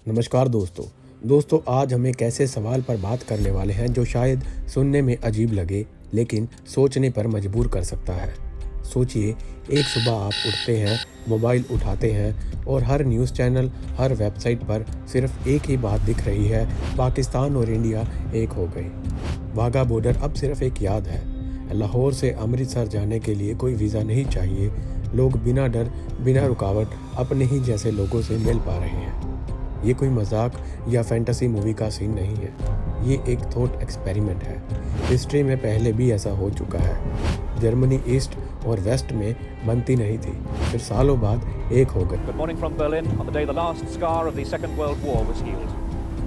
नमस्कार दोस्तों आज हम एक ऐसे सवाल पर बात करने वाले हैं जो शायद सुनने में अजीब लगे लेकिन सोचने पर मजबूर कर सकता है। सोचिए, एक सुबह आप उठते हैं, मोबाइल उठाते हैं और हर न्यूज़ चैनल, हर वेबसाइट पर सिर्फ एक ही बात दिख रही है, पाकिस्तान और इंडिया एक हो गए। वाघा बॉर्डर अब सिर्फ एक याद है। लाहौर से अमृतसर जाने के लिए कोई वीज़ा नहीं चाहिए। लोग बिना डर, बिना रुकावट अपने ही जैसे लोगों से मिल पा रहे हैं। ये कोई मजाक या फैंटेसी मूवी का सीन नहीं है, ये एक थॉट एक्सपेरिमेंट है। हिस्ट्री में पहले भी ऐसा हो चुका है। जर्मनी ईस्ट और वेस्ट में बनती नहीं थी, फिर सालों बाद एक हो गई। Good morning from Berlin on the day the last scar of the Second World War was healed.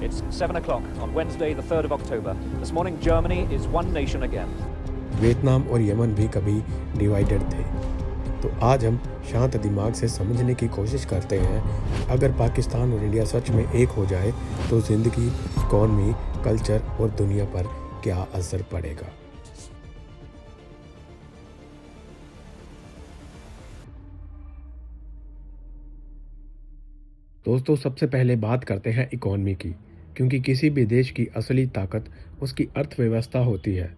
It's 7 o'clock on Wednesday the 3rd of October. This morning Germany is one nation again. Vietnam और Yemen भी कभी divided थे। तो आज हम शांत दिमाग से समझने की कोशिश करते हैं, अगर पाकिस्तान और इंडिया सच में एक हो जाए तो ज़िंदगी, इकॉनमी, कल्चर और दुनिया पर क्या असर पड़ेगा। दोस्तों, सबसे पहले बात करते हैं इकॉनमी की, क्योंकि किसी भी देश की असली ताकत उसकी अर्थव्यवस्था होती है।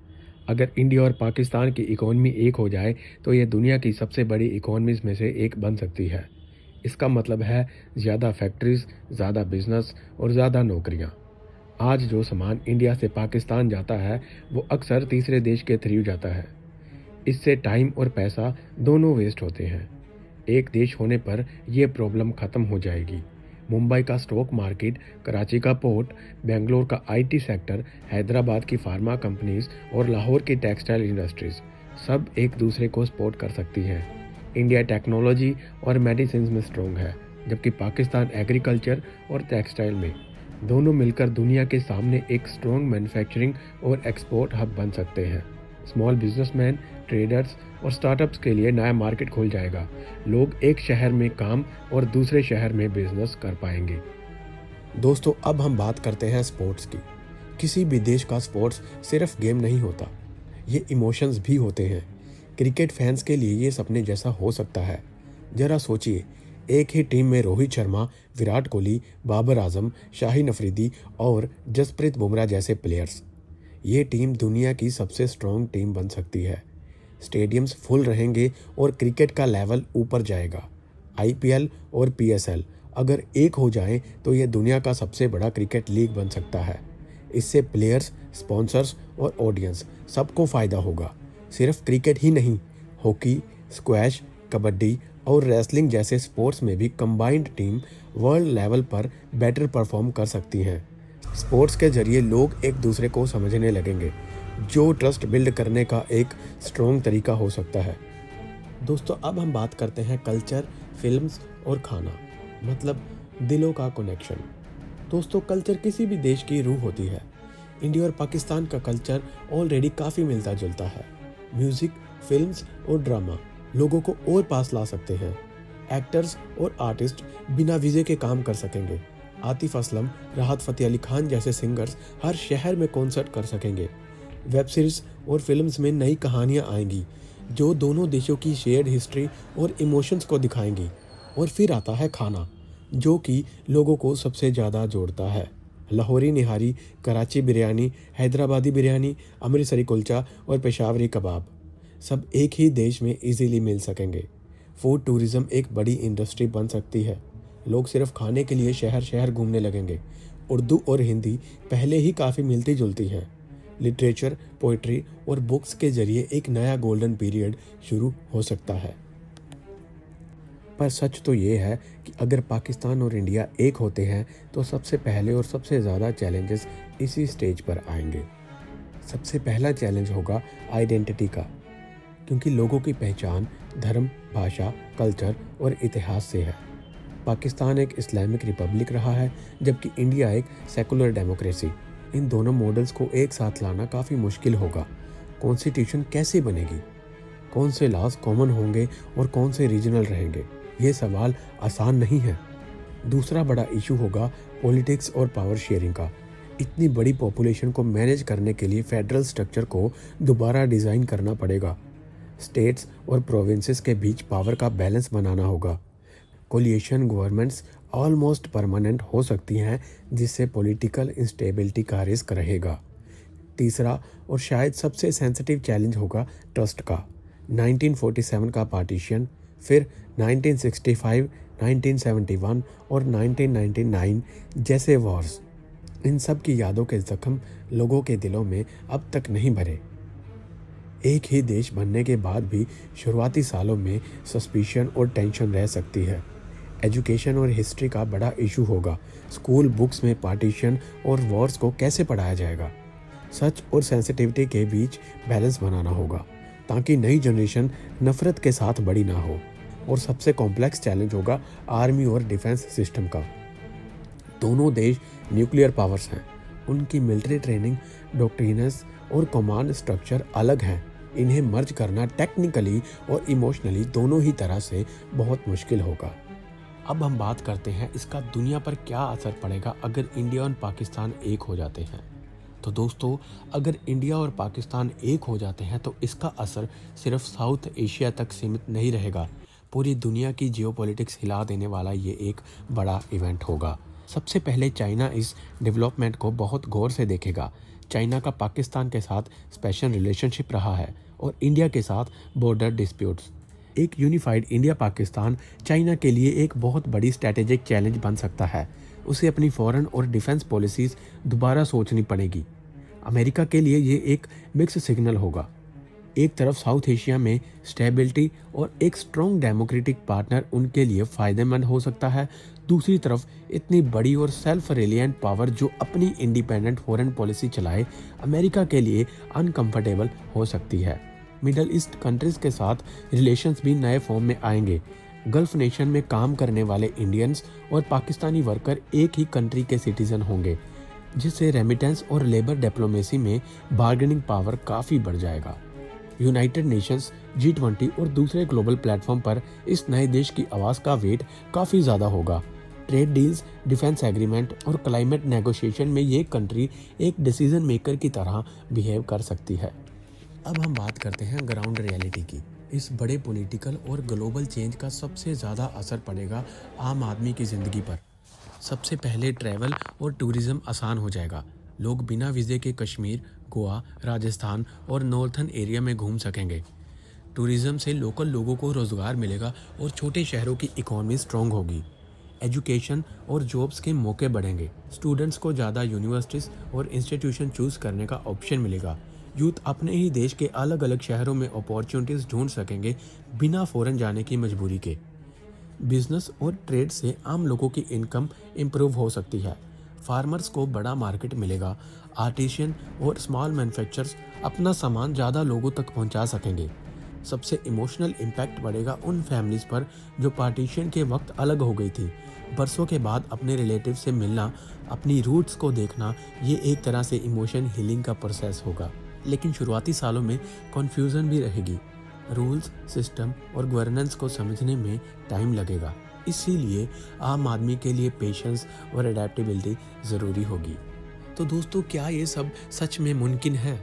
अगर इंडिया और पाकिस्तान की इकॉनमी एक हो जाए तो ये दुनिया की सबसे बड़ी इकॉनमीज़ में से एक बन सकती है। इसका मतलब है ज़्यादा फैक्ट्रीज़, ज़्यादा बिजनेस और ज़्यादा नौकरियाँ। आज जो सामान इंडिया से पाकिस्तान जाता है वो अक्सर तीसरे देश के थ्रू जाता है। इससे टाइम और पैसा दोनों वेस्ट होते हैं। एक देश होने पर यह प्रॉब्लम ख़त्म हो जाएगी। मुंबई का स्टॉक मार्केट, कराची का पोर्ट, बेंगलोर का आईटी सेक्टर, हैदराबाद की फार्मा कंपनीज और लाहौर की टेक्सटाइल इंडस्ट्रीज सब एक दूसरे को सपोर्ट कर सकती हैं। इंडिया टेक्नोलॉजी और मेडिसिन में स्ट्रॉन्ग है, जबकि पाकिस्तान एग्रीकल्चर और टेक्सटाइल में। दोनों मिलकर दुनिया के सामने एक स्ट्रॉन्ग मैन्युफैक्चरिंग और एक्सपोर्ट हब बन सकते हैं। स्मॉल बिजनेसमैन, ट्रेडर्स और स्टार्टअप्स के लिए नया मार्केट खुल जाएगा। लोग एक शहर में काम और दूसरे शहर में बिजनेस कर पाएंगे। दोस्तों, अब हम बात करते हैं स्पोर्ट्स की। किसी भी देश का स्पोर्ट्स सिर्फ गेम नहीं होता, ये इमोशंस भी होते हैं। क्रिकेट फैंस के लिए ये सपने जैसा हो सकता है। जरा सोचिए, एक ही टीम में रोहित शर्मा, विराट कोहली, बाबर आजम, शाहिन अफरीदी और जसप्रीत बुमराह जैसे प्लेयर्स। ये टीम दुनिया की सबसे स्ट्रॉन्ग टीम बन सकती है। स्टेडियम्स फुल रहेंगे और क्रिकेट का लेवल ऊपर जाएगा। आईपीएल और पीएसएल अगर एक हो जाएं तो ये दुनिया का सबसे बड़ा क्रिकेट लीग बन सकता है। इससे प्लेयर्स, स्पॉन्सर्स और ऑडियंस सबको फ़ायदा होगा। सिर्फ क्रिकेट ही नहीं, हॉकी, स्क्वैश, कबड्डी और रेसलिंग जैसे स्पोर्ट्स में भी कंबाइंड टीम वर्ल्ड लेवल पर बेटर परफॉर्म कर सकती हैं। स्पोर्ट्स के जरिए लोग एक दूसरे को समझने लगेंगे, जो ट्रस्ट बिल्ड करने का एक स्ट्रॉन्ग तरीका हो सकता है। दोस्तों, अब हम बात करते हैं कल्चर, फिल्म्स और खाना, मतलब दिलों का कनेक्शन। दोस्तों, कल्चर किसी भी देश की रूह होती है। इंडिया और पाकिस्तान का कल्चर ऑलरेडी काफ़ी मिलता जुलता है। म्यूज़िक, फिल्म्स और ड्रामा लोगों को और पास ला सकते हैं। एक्टर्स और आर्टिस्ट बिना वीज़े के काम कर सकेंगे। आतिफ असलम, राहत फ़तेह अली खान जैसे सिंगर्स हर शहर में कॉन्सर्ट कर सकेंगे। वेब सीरीज और फिल्म्स में नई कहानियाँ आएंगी जो दोनों देशों की शेयर्ड हिस्ट्री और इमोशंस को दिखाएंगी। और फिर आता है खाना, जो कि लोगों को सबसे ज़्यादा जोड़ता है। लाहौरी निहारी, कराची बिरयानी, हैदराबादी बिरयानी, अमृतसरी कुलचा और पेशावरी कबाब सब एक ही देश में इजीली मिल सकेंगे। फूड टूरिज़्म एक बड़ी इंडस्ट्री बन सकती है। लोग सिर्फ खाने के लिए शहर शहर घूमने लगेंगे। उर्दू और हिंदी पहले ही काफ़ी मिलती जुलती हैं। लिटरेचर, पोइट्री और बुक्स के जरिए एक नया गोल्डन पीरियड शुरू हो सकता है। पर सच तो ये है कि अगर पाकिस्तान और इंडिया एक होते हैं तो सबसे पहले और सबसे ज़्यादा चैलेंजेस इसी स्टेज पर आएंगे। सबसे पहला चैलेंज होगा आइडेंटिटी का, क्योंकि लोगों की पहचान धर्म, भाषा, कल्चर और इतिहास से है। पाकिस्तान एक इस्लामिक रिपब्लिक रहा है, जबकि इंडिया एक सेकुलर डेमोक्रेसी। इन दोनों मॉडल्स को एक साथ लाना काफ़ी मुश्किल होगा। कॉन्स्टिट्यूशन कैसे बनेगी, कौन से लॉज कॉमन होंगे और कौन से रीजनल रहेंगे, ये सवाल आसान नहीं है। दूसरा बड़ा इशू होगा पॉलिटिक्स और पावर शेयरिंग का। इतनी बड़ी पॉपुलेशन को मैनेज करने के लिए फेडरल स्ट्रक्चर को दोबारा डिज़ाइन करना पड़ेगा। स्टेट्स और प्रोविंसेस के बीच पावर का बैलेंस बनाना होगा। कोलिएशन गवर्नमेंट्स ऑलमोस्ट परमानेंट हो सकती हैं, जिससे पॉलिटिकल इंस्टेबिलिटी का रिस्क रहेगा। तीसरा और शायद सबसे सेंसिटिव चैलेंज होगा ट्रस्ट का। 1947 का पार्टीशन, फिर 1965, 1971 और 1999 जैसे वॉर्स, इन सब की यादों के जख्म लोगों के दिलों में अब तक नहीं भरे। एक ही देश बनने के बाद भी शुरुआती सालों में सस्पिशन और टेंशन रह सकती है। एजुकेशन और हिस्ट्री का बड़ा इशू होगा। स्कूल बुक्स में पार्टीशन और वॉर्स को कैसे पढ़ाया जाएगा? सच और सेंसिटिविटी के बीच बैलेंस बनाना होगा ताकि नई जनरेशन नफरत के साथ बड़ी ना हो। और सबसे कॉम्प्लेक्स चैलेंज होगा आर्मी और डिफेंस सिस्टम का। दोनों देश न्यूक्लियर पावर्स हैं, उनकी मिलिट्री ट्रेनिंग, डॉक्ट्रिनस और कमांड स्ट्रक्चर अलग हैं। इन्हें मर्ज करना टेक्निकली और इमोशनली दोनों ही तरह से बहुत मुश्किल होगा। अब हम बात करते हैं इसका दुनिया पर क्या असर पड़ेगा अगर इंडिया और पाकिस्तान एक हो जाते हैं। तो दोस्तों, अगर इंडिया और पाकिस्तान एक हो जाते हैं तो इसका असर सिर्फ साउथ एशिया तक सीमित नहीं रहेगा। पूरी दुनिया की जियोपॉलिटिक्स हिला देने वाला ये एक बड़ा इवेंट होगा। सबसे पहले चाइना इस डेवलपमेंट को बहुत गौर से देखेगा। चाइना का पाकिस्तान के साथ स्पेशल रिलेशनशिप रहा है और इंडिया के साथ बॉर्डर डिस्प्यूट्स। एक यूनिफाइड इंडिया पाकिस्तान चाइना के लिए एक बहुत बड़ी स्ट्रैटेजिक चैलेंज बन सकता है। उसे अपनी फॉरेन और डिफेंस पॉलिसीज़ दोबारा सोचनी पड़ेगी। अमेरिका के लिए ये एक मिक्स सिग्नल होगा। एक तरफ साउथ एशिया में स्टेबिलिटी और एक स्ट्रॉन्ग डेमोक्रेटिक पार्टनर उनके लिए फ़ायदेमंद हो सकता है। दूसरी तरफ इतनी बड़ी और सेल्फ रिलियंट पावर जो अपनी इंडिपेंडेंट फॉरेन पॉलिसी चलाए, अमेरिका के लिए अनकंफर्टेबल हो सकती है। मिडल ईस्ट कंट्रीज़ के साथ रिलेशंस भी नए फॉर्म में आएंगे। गल्फ नेशन में काम करने वाले इंडियंस और पाकिस्तानी वर्कर एक ही कंट्री के सिटीज़न होंगे, जिससे रेमिटेंस और लेबर डिप्लोमेसी में बार्गेनिंग पावर काफ़ी बढ़ जाएगा। यूनाइटेड नेशंस, G20 और दूसरे ग्लोबल प्लेटफॉर्म पर इस नए देश की आवाज़ का वेट काफ़ी ज़्यादा होगा। ट्रेड डील्स, डिफेंस एग्रीमेंट और क्लाइमेट नेगोशिएशन में ये कंट्री एक डिसीजन मेकर की तरह बिहेव कर सकती है। अब हम बात करते हैं ग्राउंड रियलिटी की। इस बड़े पॉलिटिकल और ग्लोबल चेंज का सबसे ज़्यादा असर पड़ेगा आम आदमी की ज़िंदगी पर। सबसे पहले ट्रैवल और टूरिज़्म आसान हो जाएगा। लोग बिना वीज़े के कश्मीर, गोवा, राजस्थान और नॉर्थन एरिया में घूम सकेंगे। टूरिज़्म से लोकल लोगों को रोज़गार मिलेगा और छोटे शहरों की इकॉनमी स्ट्रॉन्ग होगी। एजुकेशन और जॉब्स के मौके बढ़ेंगे। स्टूडेंट्स को ज़्यादा यूनिवर्सिटीज़ और इंस्टीट्यूशन चूज़ करने का ऑप्शन मिलेगा। यूथ अपने ही देश के अलग अलग शहरों में अपॉर्चुनिटीज़ ढूंढ सकेंगे बिना फ़ॉरेन जाने की मजबूरी के। बिजनेस और ट्रेड से आम लोगों की इनकम इम्प्रूव हो सकती है। फार्मर्स को बड़ा मार्केट मिलेगा। आर्टिशियन और स्मॉल मैन्युफैक्चरर्स अपना सामान ज़्यादा लोगों तक पहुंचा सकेंगे। सबसे इमोशनल इम्पैक्ट बढ़ेगा उन फैमिलीज़ पर जो पार्टीशन के वक्त अलग हो गई थी। बरसों के बाद अपने रिलेटिव से मिलना, अपनी रूट्स को देखना, ये एक तरह से इमोशन हीलिंग का प्रोसेस होगा। लेकिन शुरुआती सालों में कन्फ्यूज़न भी रहेगी। रूल्स, सिस्टम और गवर्नेंस को समझने में टाइम लगेगा। इसीलिए आम आदमी के लिए पेशेंस और अडेप्टेबिलिटी ज़रूरी होगी। तो दोस्तों, क्या ये सब सच में मुमकिन है?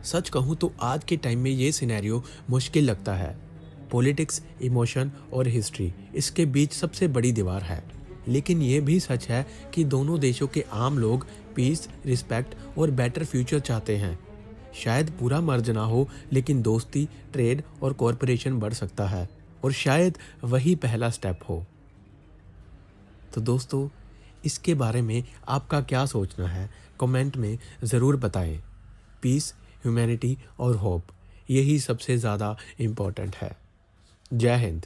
सच कहूँ तो आज के टाइम में ये सिनेरियो मुश्किल लगता है। पॉलिटिक्स, इमोशन और हिस्ट्री, इसके बीच सबसे बड़ी दीवार है। लेकिन ये भी सच है कि दोनों देशों के आम लोग पीस, रिस्पेक्ट और बेटर फ्यूचर चाहते हैं। शायद पूरा मर्ज ना हो, लेकिन दोस्ती, ट्रेड और कॉरपोरेशन बढ़ सकता है और शायद वही पहला स्टेप हो। तो दोस्तों, इसके बारे में आपका क्या सोचना है, कमेंट में ज़रूर बताएं। पीस, ह्यूमैनिटी और होप, यही सबसे ज़्यादा इम्पोर्टेंट है। जय हिंद।